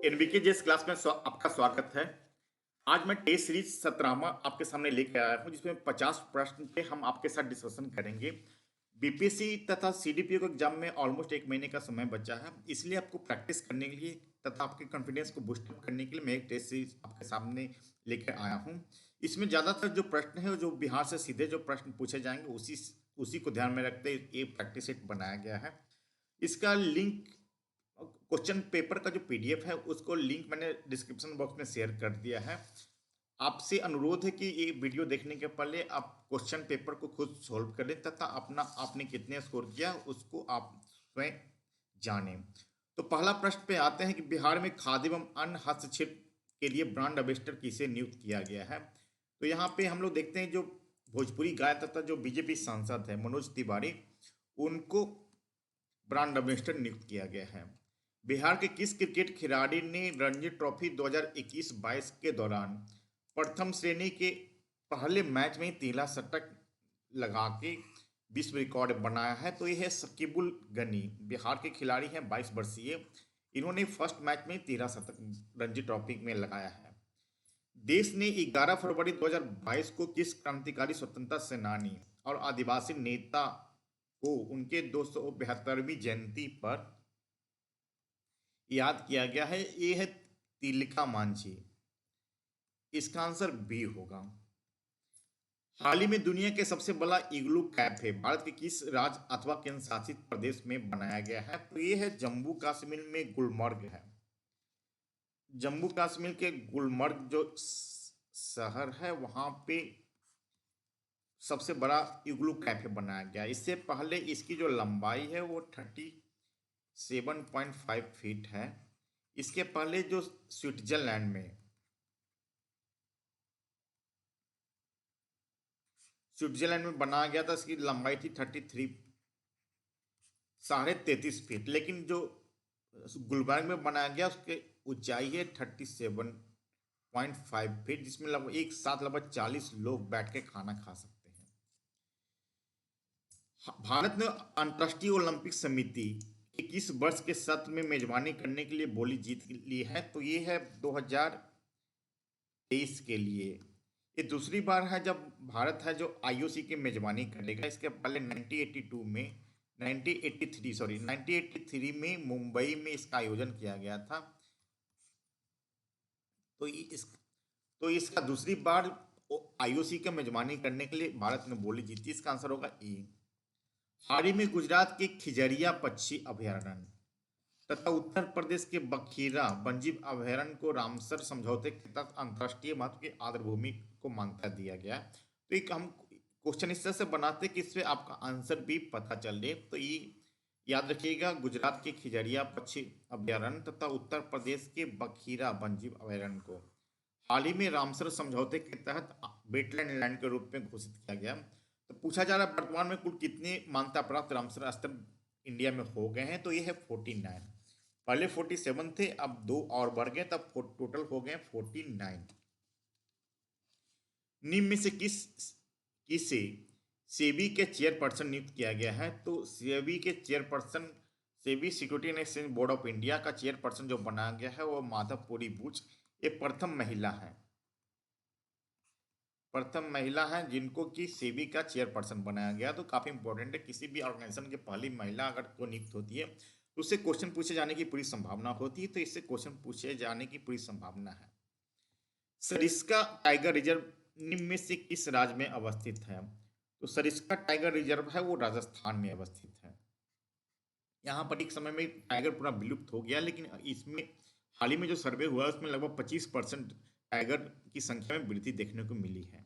NBK जिस class में आपका स्वागत है। आज मैं टेस्ट सीरीज 17वां आपके सामने लेकर आया हूं, जिसमें 50 प्रश्न पे हम आपके साथ डिस्कशन करेंगे। बीपीएससी तथा सीडीपीओ के एग्जाम में ऑलमोस्ट एक महीने का समय बचा है, इसलिए आपको प्रैक्टिस करने के लिए तथा आपके कॉन्फिडेंस को बूस्टअप करने के लिए मैं एक टेस्ट सीरीज आपके सामने लेकर आया हूं। इसमें ज़्यादातर जो प्रश्न है जो बिहार से सीधे जो प्रश्न पूछे जाएंगे उसी उसी को ध्यान में रखते ये प्रैक्टिस सेट बनाया गया है। इसका लिंक, क्वेश्चन पेपर का जो पीडीएफ है उसको लिंक मैंने डिस्क्रिप्शन बॉक्स में शेयर कर दिया है। आपसे अनुरोध है कि ये वीडियो देखने के पहले आप क्वेश्चन पेपर को खुद सॉल्व कर लें तथा अपना आपने कितने स्कोर किया उसको आप स्वयं जानें। तो पहला प्रश्न पे आते हैं कि बिहार में खाद्य एवं अन्न हस्तक्षेप के लिए ब्रांड एम्बेसडर किसे नियुक्त किया गया है। तो यहाँ पे हम लोग देखते हैं जो भोजपुरी गाय तथा जो बीजेपी सांसद है मनोज तिवारी, उनको ब्रांड एम्बेसडर नियुक्त किया गया है। बिहार के किस क्रिकेट खिलाड़ी ने रणजी ट्रॉफी 2021-22 के दौरान प्रथम श्रेणी के पहले मैच में ही 13 शतक लगा के विश्व रिकॉर्ड बनाया है? तो यह है शकीबुल गनी। बिहार के खिलाड़ी हैं, 22 वर्षीय। इन्होंने फर्स्ट मैच में 13 शतक रणजी ट्रॉफी में लगाया है। देश ने 11 फरवरी 2022 को किस क्रांतिकारी स्वतंत्रता सेनानी और आदिवासी नेता को उनके 272वीं जयंती पर याद किया गया है? ये है तिलका मांझी। इसका आंसर बी होगा। हाल ही में दुनिया के सबसे बड़ा इग्लू कैफे भारत के किस राज्य अथवा केंद्र शासित प्रदेश में बनाया गया है? तो ये है जम्मू कश्मीर में गुलमर्ग है। जम्मू कश्मीर के गुलमर्ग जो शहर है वहां पे सबसे बड़ा इग्लू कैफे बनाया गया। इससे पहले इसकी जो लंबाई है वो 37.5 फीट है। इसके पहले जो स्विट्जरलैंड में बनाया गया था, इसकी लंबाई थी 33.33 फीट, लेकिन जो गुलबर्ग में बनाया गया उसकी ऊंचाई है 37.5 फीट, जिसमें लगभग एक साथ लगभग 40 लोग बैठ के खाना खा सकते हैं। भारत ने अंतर्राष्ट्रीय ओलंपिक समिति के किस वर्ष के सत्र में मेजबानी करने के लिए बोली जीत ली है? तो ये है 2023 के लिए। ये दूसरी बार है जब भारत है जो आईओसी की मेजबानी करेगा। इसके पहले 1983 में मुंबई में इसका आयोजन किया गया था। तो इसका दूसरी बार आईओसी का मेजबानी करने के लिए भारत ने बोली जीती। इसका आंसर होगा ए। हाल ही में गुजरात के खिजरिया पक्षी अभयारण्य तथा उत्तर प्रदेश के बखीरा वन्यजीव अभयारण्य को रामसर समझौते के तहत अंतर्राष्ट्रीय महत्व की आर्द्रभूमि को मान्यता दिया गया। तो एक हम क्वेश्चन इस तरह से बनाते कि इससे आपका आंसर भी पता चले। तो ये याद रखिएगा, गुजरात के खिजरिया पक्षी अभयारण्य तथा उत्तर प्रदेश के बखीरा वन्यजीव अभयारण्य को हाल ही में रामसर समझौते के तहत वेटलैंड लैंड के रूप में घोषित किया गया। तो पूछा जा रहा है वर्तमान में कुल कितने मान्यता प्राप्त रामसर स्थल इंडिया में हो गए हैं? तो ये है 49। पहले 47 थे, अब 2 और बढ़ गए, तब टोटल हो गए 49। निम्न में से किसे सेबी के चेयरपर्सन नियुक्त किया गया है? तो सेबी के chairperson, SEBI security and exchange board of India का चेयरपर्सन जो बनाया गया है वो माधवपुरी बुच। ये प्रथम महिला है जिनको कि सेबी का चेयरपर्सन बनाया गया। तो काफी इंपॉर्टेंट है, किसी भी ऑर्गेनाइजेशन की पहली महिला अगर को नियुक्त होती है तो उससे क्वेश्चन पूछे जाने की पूरी संभावना होती है। तो इससे क्वेश्चन पूछे जाने की पूरी संभावना है। सरिस्का टाइगर रिजर्व निम्न में से किस राज्य में अवस्थित है? तो सरिस्का टाइगर रिजर्व है वो राजस्थान में अवस्थित है। यहाँ पर एक समय में टाइगर पूरा विलुप्त हो गया, लेकिन इसमें हाल ही में जो सर्वे हुआ उसमें लगभग 25% टाइगर की संख्या में वृद्धि देखने को मिली है।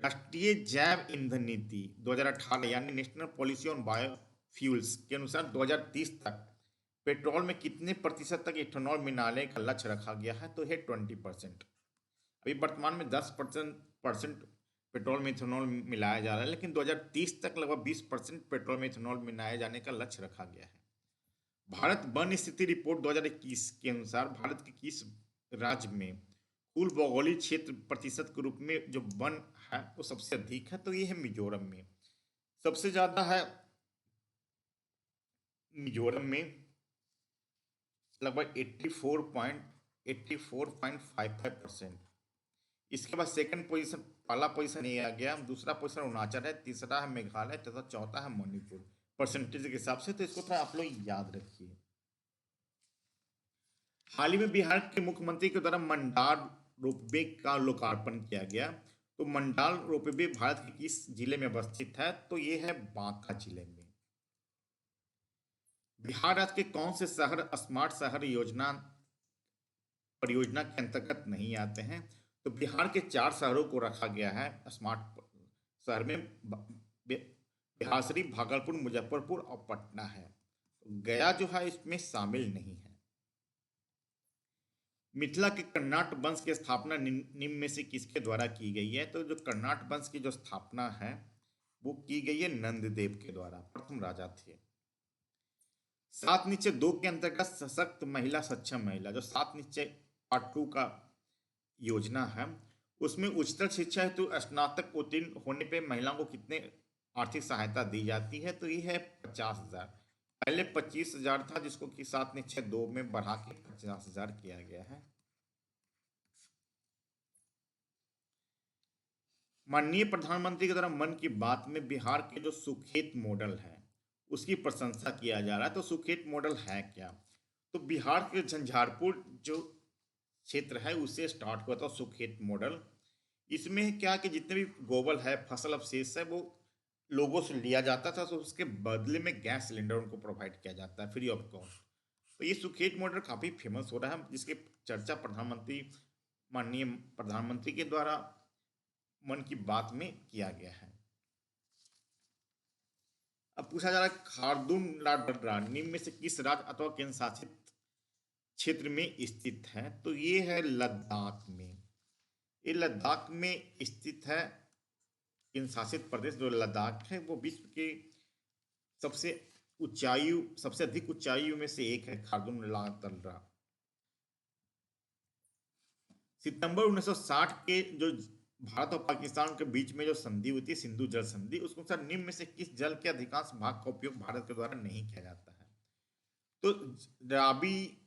राष्ट्रीय जैव ईंधन नीति 2018 यानी नेशनल पॉलिसी ऑन बायोफ्यूल्स के अनुसार 2030 तक पेट्रोल में कितने प्रतिशत तक इथेनॉल मिलाने का लक्ष्य रखा गया है? तो है 20%। अभी वर्तमान में 10% पेट्रोल में इथेनॉल मिलाया जा रहा है, लेकिन 2030 तक लगभग 20% पेट्रोल में इथेनॉल मिलाए जाने का लक्ष्य रखा गया है। भारत वन स्थिति रिपोर्ट 2021 के अनुसार भारत के किस राज्य में कुल भौगोलिक क्षेत्र प्रतिशत के रूप में जो वन है वो सबसे अधिक है? तो ये है मिजोरम में। सबसे ज्यादा है मिजोरम में लगभग 84.55%। इसके बाद सेकंड पोजीशन, पहला पोजीशन ये आ गया, दूसरा पोजीशन अरुणाचल है, तीसरा है मेघालय तथा चौथा है मणिपुर परसेंटेज के हिसाब से। तो इसको थोड़ा आप लोग याद रखिए। हाल ही में बिहार के मुख्यमंत्री के द्वारा मंडार रोपवे का लोकार्पण किया गया। तो मंडाल रोपवे भारत के किस जिले में अवस्थित है? तो ये है बांका जिले में। बिहार राज्य के कौन से शहर स्मार्ट शहर योजना परियोजना के अंतर्गत नहीं आते हैं? तो बिहार के 4 शहरों को रखा गया है स्मार्ट शहर में। बिहारशरीफ, भागलपुर, मुजफ्फरपुर और पटना है। गया जो है इसमें शामिल नहीं है। मिथिला के कर्नाट वंश की स्थापना निम्न में से किसके द्वारा की गई है? तो जो कर्नाट वंश की जो स्थापना है वो की गई है नंददेव के द्वारा, प्रथम राजा थे। 7 निश्चय 2 के अंतर्गत सशक्त महिला सक्षम महिला, जो 7 निश्चय पार्ट 2 का योजना है, उसमें उच्चतर शिक्षा हेतु स्नातक उत्तीर्ण होने पे महिलाओं को कितने आर्थिक सहायता दी जाती है? तो ये है 50,000। पहले 25,000 था, जिसको कि 7 निश्चय 2 में बढ़ा के 50,000 किया गया है। माननीय प्रधानमंत्री के द्वारा मन की बात में बिहार के जो सुखेत मॉडल है उसकी प्रशंसा किया जा रहा है। तो सुखेत मॉडल है क्या? तो बिहार के झंझारपुर जो क्षेत्र है उससे स्टार्ट हुआ था सुखेत मॉडल। इसमें क्या कि जितने भी गोबर है, फसल अवशेष है, वो लोगों से लिया जाता था, तो उसके बदले में गैस सिलेंडर उनको प्रोवाइड किया जाता है फ्री ऑफ कॉस्ट। तो ये सुखेत मॉडल काफ़ी फेमस हो रहा है, जिसके चर्चा माननीय प्रधानमंत्री के द्वारा मन की बात में किया गया है। अब पूछा जा रहा है खारदून लाडररा निम्न में से किस राज्य अथवा केंद्र शासित क्षेत्र में स्थित है? तो ये है लद्दाख में। ये लद्दाख में स्थित है। केंद्र शासित प्रदेश जो लद्दाख है वो विश्व के सबसे अधिक ऊंचाइयों में से एक है, खारदून लाडररा। सितंबर 1960 के जो भारत और पाकिस्तान के बीच में जो संधि हुई थी, सिंधु जल संधि, उसके अनुसार निम्न में से किस जल के अधिकांश भाग का उपयोग भारत के द्वारा नहीं किया जाता है? तो राबी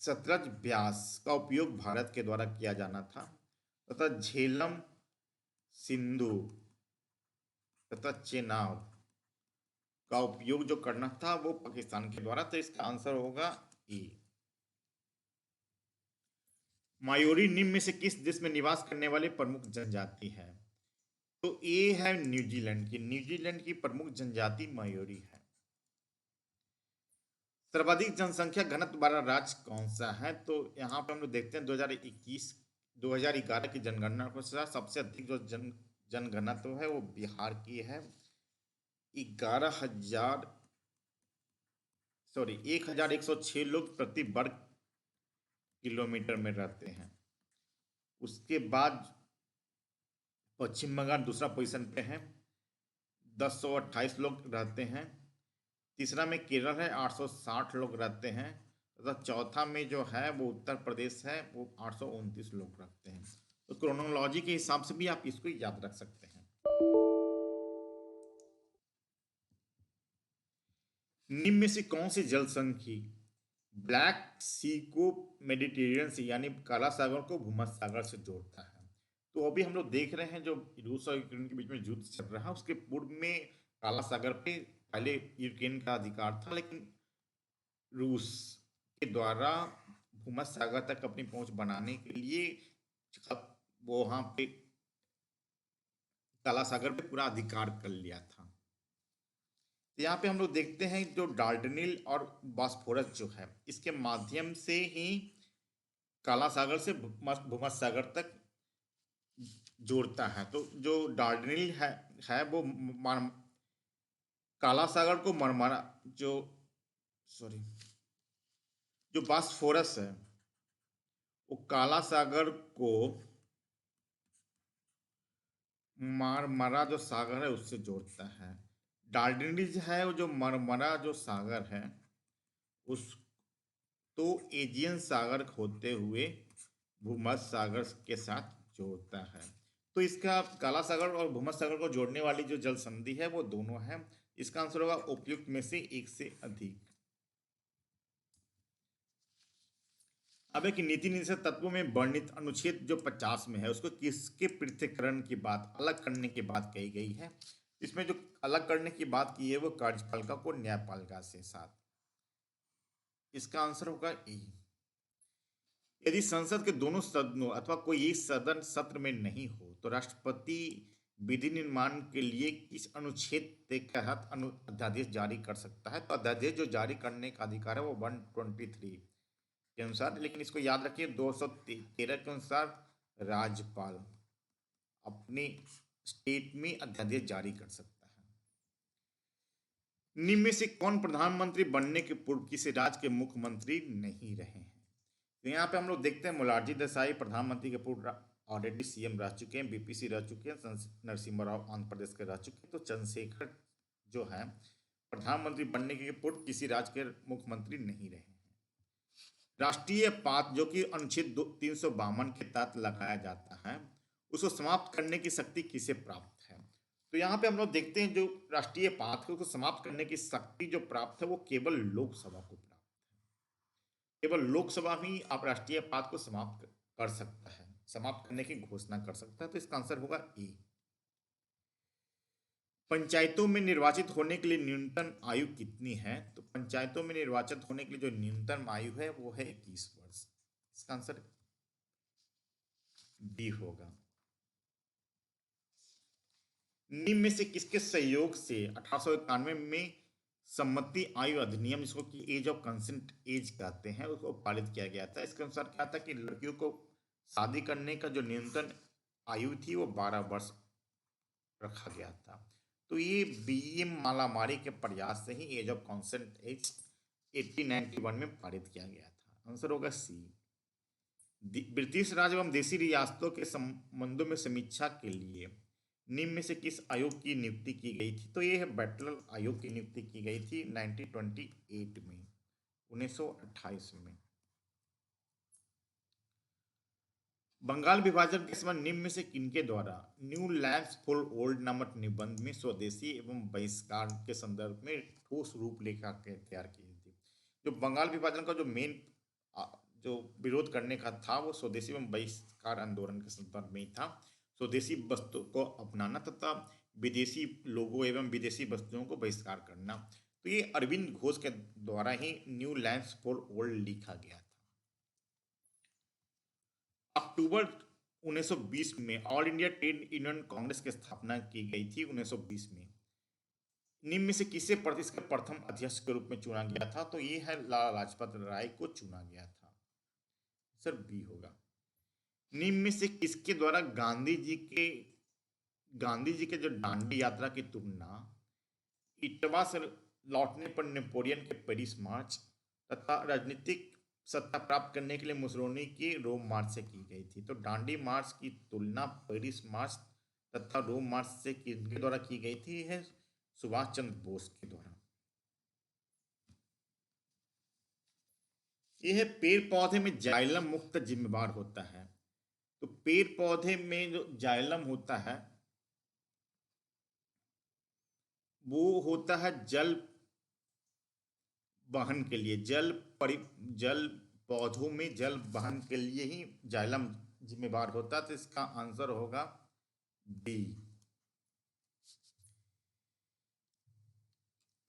सतलज ब्यास का उपयोग भारत के द्वारा किया जाना था, तथा झेलम, सिंधु तथा चेनाब का उपयोग जो करना था वो पाकिस्तान के द्वारा। तो इसका आंसर होगा ए। मायोरी निम्न में से किस देश में निवास करने वाले प्रमुख जनजाति है? तो ये है न्यूजीलैंड की। न्यूजीलैंड की प्रमुख जनजाति मायोरी है। सर्वाधिक जनसंख्या घनत्व वाला राज्य कौन सा है? तो यहाँ पर हम लोग देखते हैं 2011 की जनगणना के अनुसार सबसे अधिक जो जनघनत्व है वो बिहार की है। 1106 लोग प्रति वर्ग किलोमीटर में रहते हैं। उसके बाद पश्चिम बंगाल दूसरा पोजीशन पे है, 1028 लोग रहते हैं। तीसरा में केरल है, 860 लोग रहते हैं, तथा चौथा में जो है वो उत्तर प्रदेश है, वो 829 लोग रहते हैं। तो क्रोनोलॉजी के हिसाब से भी आप इसको याद रख सकते हैं। निम्न में से कौन सी जल संधि ब्लैक सी को मेडिटेरियन सी यानी काला सागर को भूमध्य सागर से जोड़ता है? तो अभी हम लोग देख रहे हैं जो रूस और यूक्रेन के बीच में युद्ध चल रहा है, उसके पूर्व में काला सागर पे पहले यूक्रेन का अधिकार था, लेकिन रूस के द्वारा भूमध्य सागर तक अपनी पहुंच बनाने के लिए वो वहां पे काला सागर पे पूरा अधिकार कर लिया था। तो यहाँ पे हम लोग देखते हैं जो डार्डनिल और बॉस्फोरस जो है इसके माध्यम से ही काला सागर से भूमध्य सागर तक जोड़ता है। तो जो डार्डनिल है वो काला सागर को मरमरा जो बॉस्फोरस है वो काला सागर को मारमरा जो सागर है उससे जोड़ता है। डार्डनिल है वो जो मरमरा जो सागर है उस तो एजियन सागर होते हुए भूमध्य सागर के साथ जोड़ता है। तो इसका काला सागर और भूमध्य सागर को जोड़ने वाली जो जल संधि है वो दोनों है। इसका आंसर होगा उपयुक्त में से एक से अधिक। अब एक नीति निर्देशक तत्वों में वर्णित अनुच्छेद जो 50 में है उसको किसके पृथक्करण की बात, अलग करने की बात कही गई है? इसमें जो अलग करने की बात की है वो कार्यपालिका को न्यायपालिका से साथ। इसका आंसर होगा ए। यदि संसद के दोनों सदनों अथवा कोई एक सदन सत्र में नहीं हो तो राष्ट्रपति विधि निर्माण के लिए किस अनुच्छेद के तहत अध्यादेश जारी कर सकता है? तो अध्यादेश जो जारी करने का अधिकार है वो 123 के अनुसार, लेकिन इसको याद रखिए 213 के अनुसार राज्यपाल अपने स्टेट में अध्यादेश जारी कर सकता है। निम्न में से कौन प्रधानमंत्री बनने के पूर्व किसी राज्य के मुख्यमंत्री नहीं रहे हैं? तो यहाँ पे हम लोग देखते हैं मोरारजी देसाई प्रधानमंत्री के पूर्व ऑलरेडी सीएम रह चुके हैं, बीपीसी रह चुके हैं, नरसिम्हा राव आंध्र प्रदेश के रह चुके हैं। तो चंद्रशेखर जो है प्रधानमंत्री बनने के पूर्व किसी राज्य के मुख्यमंत्री नहीं रहे हैं। राष्ट्रीय पात जो कि अनुच्छेद 352 के तहत लगाया जाता है उसको समाप्त करने की शक्ति किसे प्राप्त है? तो यहाँ पे हम लोग देखते हैं जो राष्ट्रीय पात है उसको समाप्त करने की शक्ति जो प्राप्त है वो केवल लोकसभा को प्राप्त है। केवल लोकसभा ही आप राष्ट्रीय पात को समाप्त कर सकता है, समाप्त करने की घोषणा कर सकता है। तो इसका आंसर होगा ए। पंचायतों में निर्वाचित होने के लिए न्यूनतम आयु कितनी है? तो पंचायतों में निर्वाचित होने के लिए जो न्यूनतम आयु है वो है 21 वर्ष। इसका आंसर डी होगा। निम्न में से किसके सहयोग से 1891 में सम्मति आयु अधिनियम, जिसको कि एज ऑफ कंसेंट एज कहते हैं, उसको पारित किया गया था? इसके अनुसार क्या था कि लड़कियों को शादी करने का जो न्यूनतम आयु थी वो 12 वर्ष रखा गया था। तो ये बीएम मालामारी के प्रयास से ही एज ऑफ कंसेंट एज 1891 में पारित किया गया था। आंसर होगा सी। ब्रिटिश राज एवं देशी रियासतों के संबंधों में समीक्षा के लिए निम्न में से किस आयोग की नियुक्ति की गई थी? तो ये है बैटल आयोग की नियुक्ति की गई थी 1928 में, 1928 में। बंगाल विभाजन के समय निम्न में से किनके द्वारा न्यू लैंड्स फॉर ओल्ड नामक निबंध में स्वदेशी एवं बहिष्कार के संदर्भ में ठोस रूपरेखा तैयार की थी? जो बंगाल विभाजन का जो मेन जो विरोध करने का था वो स्वदेशी एवं बहिष्कार आंदोलन के संदर्भ में ही था। स्वदेशी वस्तु को अपनाना तथा विदेशी लोगों एवं विदेशी वस्तुओं को बहिष्कार करना। तो ये अरविंद घोष के द्वारा ही न्यू लैंड्स फॉर ओल्ड लिखा गया था। अक्टूबर 1920 में all India trade union Congress की स्थापना की गई थी 1920 में। निम्न में से किसे इसके प्रथम अध्यक्ष के रूप में चुना गया था? तो ये है लाला लाजपत राय को चुना गया था। सर बी होगा। निम्न में से किसके द्वारा गांधी जी के जो दांडी यात्रा की तुलना इटवा से लौटने पर नेपोलियन के पेरिस मार्च तथा राजनीतिक सत्ता प्राप्त करने के लिए मुसोलिनी की रोम मार्च से की गई थी? तो दांडी मार्च की तुलना पेरिस मार्च तथा रोम मार्च से किसके द्वारा की गई थी? है सुभाष चंद्र बोस के द्वारा। यह है पेड़ पौधे में जाइलम मुक्त जिम्मेवार होता है। तो पेड़ पौधे में जो जाइलम होता है वो होता है जल वहन के लिए, जल पौधों में जल वहन के लिए ही जाइलम जिम्मेवार होता है। तो इसका आंसर होगा बी।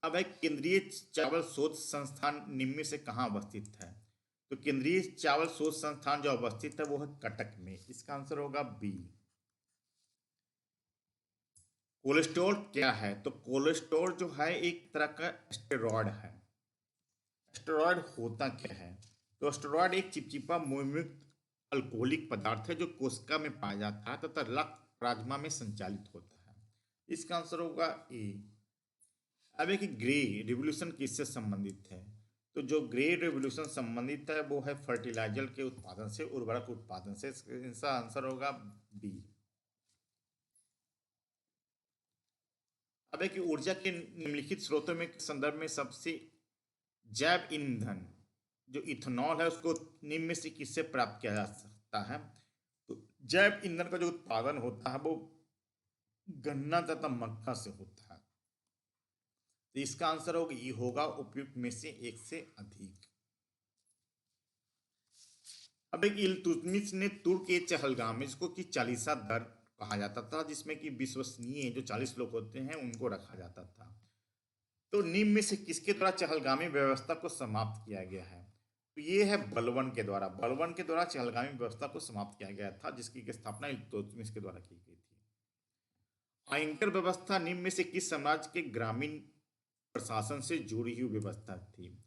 अब एक केंद्रीय चावल शोध संस्थान निम्न में से कहाँ अवस्थित है? तो केंद्रीय चावल शोध संस्थान जो अवस्थित है वो है कटक में। इसका आंसर होगा बी। कोलेस्ट्रॉल क्या है? तो कोलेस्ट्रॉल जो है एक तरह का स्टेरॉयड है। स्टेरॉयड होता क्या है? तो स्टेरॉयड एक चिपचिपा मुक्त अल्कोहलिक पदार्थ है जो कोशिका में पाया जाता है तथा रक्त प्लाज्मा में संचालित होता है। इसका आंसर होगा ए। अब एक ग्रे रिवोल्यूशन किससे संबंधित है? तो जो ग्रे रिवोल्यूशन संबंधित है वो है फर्टिलाइजर के उत्पादन से, उर्वरक उत्पादन से। इसका आंसर होगा बी। अब एक ऊर्जा के निम्नलिखित स्रोतों में संदर्भ में सबसे जैव ईंधन जो इथेनॉल है उसको निम्न में से किससे प्राप्त किया जा सकता है? तो जैव ईंधन का जो उत्पादन होता है वो गन्ना तथा मक्का से होता है। तो इसका आंसर होगा ये होगा उपयुक्त में से एक से अधिक। अब एक इल्तुतमिश ने तुर्क के चहलगाम में, जिसको कि चालीसा दर कहा जाता था, जिसमें कि विश्वसनीय जो 40 लोग होते हैं उनको रखा जाता था। तो निम्न में से किसके द्वारा चहलगामी व्यवस्था को समाप्त किया गया है? तो ये है बलबन के द्वारा। बलबन के द्वारा चहलगामी व्यवस्था को समाप्त किया गया था, जिसकी स्थापना इल्तुतमिश के द्वारा की गई थी। आयंकर व्यवस्था निम्न में से किस साम्राज्य के ग्रामीण प्रशासन से जुड़ी हुई व्यवस्था थी?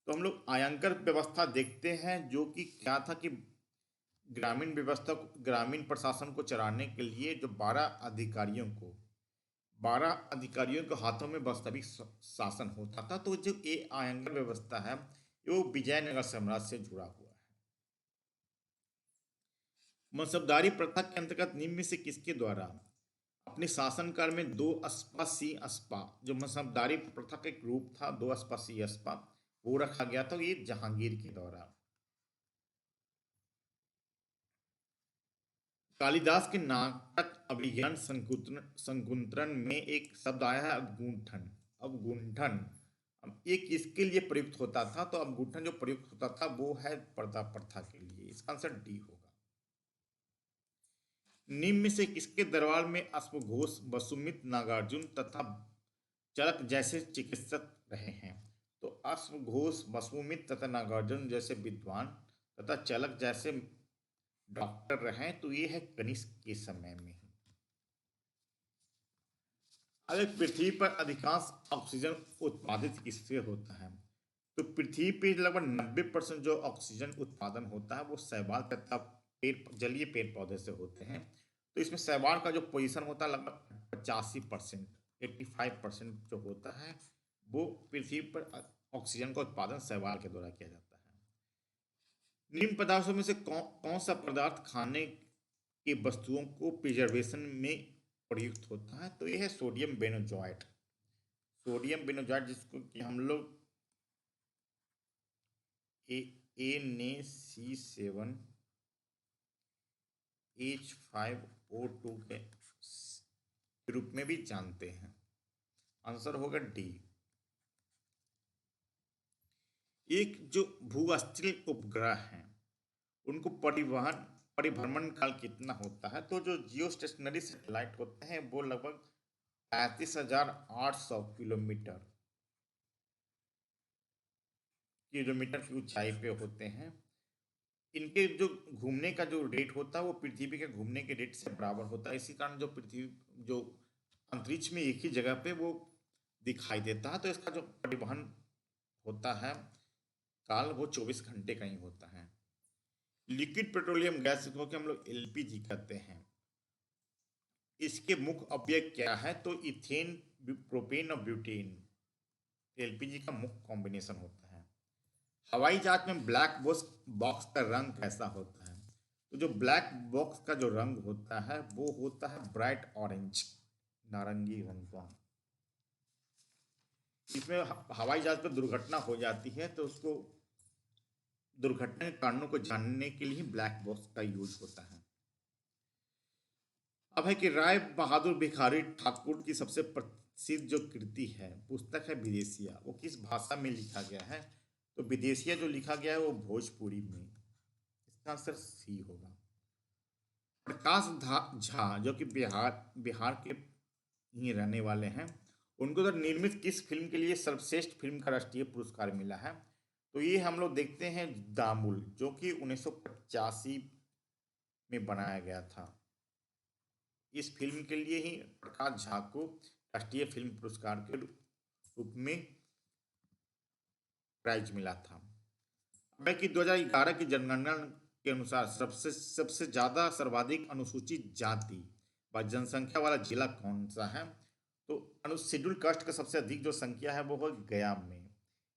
तो हम लोग आयंकर व्यवस्था देखते हैं, जो कि क्या था कि ग्रामीण व्यवस्था ग्रामीण प्रशासन को चलाने के लिए जो 12 अधिकारियों के हाथों में वास्तविक शासन होता था। तो जो ये आयंगर व्यवस्था है, वो विजयनगर साम्राज्य से जुड़ा हुआ है। मनसबदारी प्रथा के अंतर्गत निम्न में से किसके द्वारा अपने शासनकाल में दो अस्पा सी अस्पा, जो मनसबदारी प्रथा का एक रूप था, दो अस्पा सी अस्पा, वो रखा गया था, ये जहांगीर के द्वारा। कालिदास के नाटक अभिज्ञान शकुंतलन में एक शब्द आया है अवगुंठन। अवगुंठन अब ये किसके लिए प्रयुक्त होता था? तो अवगुंठन जो प्रयुक्त होता था वो है पर्दा प्रथा के लिए। इसका आंसर डी होगा। निम्न में से किसके दरबार में अश्वघोष, वसुमित, नागार्जुन तथा चरक जैसे चिकित्सक रहे हैं? तो अश्वघोष, वसुमित तथा नागार्जुन जैसे विद्वान तथा चलक जैसे डॉक्टर रहे। तो ये है कनिष्क के समय में। अगर पृथ्वी पर अधिकांश ऑक्सीजन उत्पादित किससे होता है? तो पृथ्वी पर लगभग 90% जो ऑक्सीजन उत्पादन होता है वो शैवाल तथा जलीय पेड़ पौधे से होते हैं। तो इसमें शैवाल का जो पोजीशन होता है लगभग 85%, 85% जो होता है वो पृथ्वी पर ऑक्सीजन का उत्पादन शैवाल के द्वारा किया जाता है। निम्न पदार्थों में से कौन सा पदार्थ खाने की वस्तुओं को प्रिजर्वेशन में प्रयुक्त होता है? तो यह है सोडियम बेनोजोएट। सोडियम बेनोजोएट जिसको कि हम लोग Na C7H5O2 के रूप में भी जानते हैं। आंसर होगा डी। एक जो भूस्थलीय उपग्रह हैं उनको परिभ्रमण काल कितना होता है? तो जो जियो स्टेशनरी सैटेलाइट होते हैं वो लगभग 35,800 किलोमीटर की ऊंचाई पे होते हैं। इनके जो घूमने का जो रेट होता है वो पृथ्वी के घूमने के रेट से बराबर होता है। इसी कारण जो अंतरिक्ष में एक ही जगह पे वो दिखाई देता है। तो इसका जो परिवहन होता है काल वो 24 घंटे का ही होता है। लिक्विड पेट्रोलियम गैस को हम लोग एलपीजी कहते हैं। इसके मुख्य अपव्यय क्या है? तो इथेन, प्रोपेन और ब्यूटेन एलपीजी का मुख्य कॉम्बिनेशन होता है। हवाई जहाज में ब्लैक बॉक्स का रंग कैसा होता है? तो जो ब्लैक बॉक्स का जो रंग होता है वो होता है ब्राइट ऑरेंज, नारंगी रंग का। इसमें हवाई जहाज पर दुर्घटना हो जाती है तो उसको दुर्घटना के कारणों को जानने के लिए ब्लैक बॉक्स का यूज होता है। अब है कि राय बहादुर भिखारी ठाकुर की सबसे प्रसिद्ध जो कृति है, पुस्तक है विदेशिया, वो किस भाषा में लिखा गया है? तो विदेशिया जो लिखा गया है वो भोजपुरी में। इसका आंसर सी होगा। प्रकाश झा जो कि बिहार के ही रहने वाले हैं, उनको तो निर्मित किस फिल्म के लिए सर्वश्रेष्ठ फिल्म का राष्ट्रीय पुरस्कार मिला है? तो ये हम लोग देखते हैं दामुल, जो कि 1985 में बनाया गया था। इस फिल्म के लिए ही प्रकाश झा को राष्ट्रीय फिल्म पुरस्कार के रूप में प्राइज मिला था। अब कि 2011 की जनगणना के अनुसार सबसे ज्यादा सर्वाधिक अनुसूचित जाति व जनसंख्या वाला जिला कौन सा है? तो शेड्यूल कास्ट का सबसे अधिक जो संख्या है वो है गया में।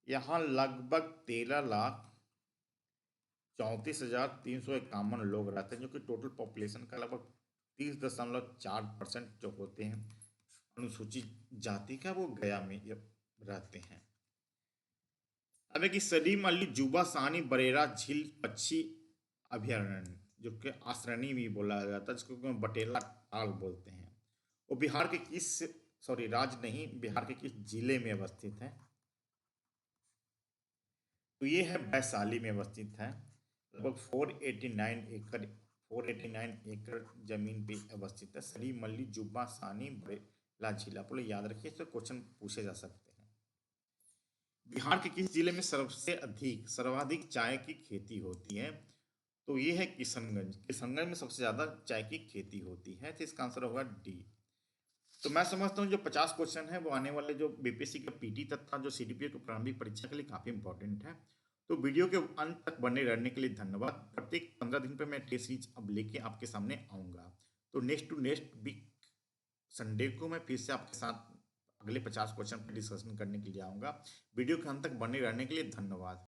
यहाँ लगभग 13,34,351 लोग रहते हैं, जो कि टोटल पॉपुलेशन का लगभग 30.4% जो होते हैं अनुसूचित जाति का, वो गया में रहते हैं। अब है कि सलीम अली जुबा सानी बरेरा झील पक्षी अभयारण्य, जो कि आसरनी भी बोला जाता है, जिसको बटेला टाल बोलते हैं, वो बिहार के किस राज्य नहीं, बिहार के किस जिले में अवस्थित है? तो ये है वैशाली में अवस्थित है। लगभग 489 एकड़ जमीन पे अवस्थित है। सरी मल्ली जुब्बा सानी बड़ेला झील, आप लोग याद रखिए, इससे क्वेश्चन पूछे जा सकते हैं। बिहार के किस जिले में सर्वाधिक चाय की खेती होती है? तो ये है किशनगंज। किशनगंज में सबसे ज्यादा चाय की खेती होती है, तो इसका आंसर होगा डी। तो मैं समझता हूँ जो 50 क्वेश्चन है वो आने वाले जो बीपीएससी के पीटी तथा जो सीडीपीओ की प्रारंभिक परीक्षा के लिए काफी इंपॉर्टेंट है। तो वीडियो के अंत तक बने रहने के लिए धन्यवाद। प्रत्येक 15 दिन पे मैं टेस्ट सीरीज अब लेके आपके सामने आऊंगा। तो next to next week Sunday को मैं फिर से आपके साथ अगले 50 क्वेश्चन पर डिस्कशन करने के लिए आऊंगा। वीडियो के अंत तक बने रहने के लिए धन्यवाद।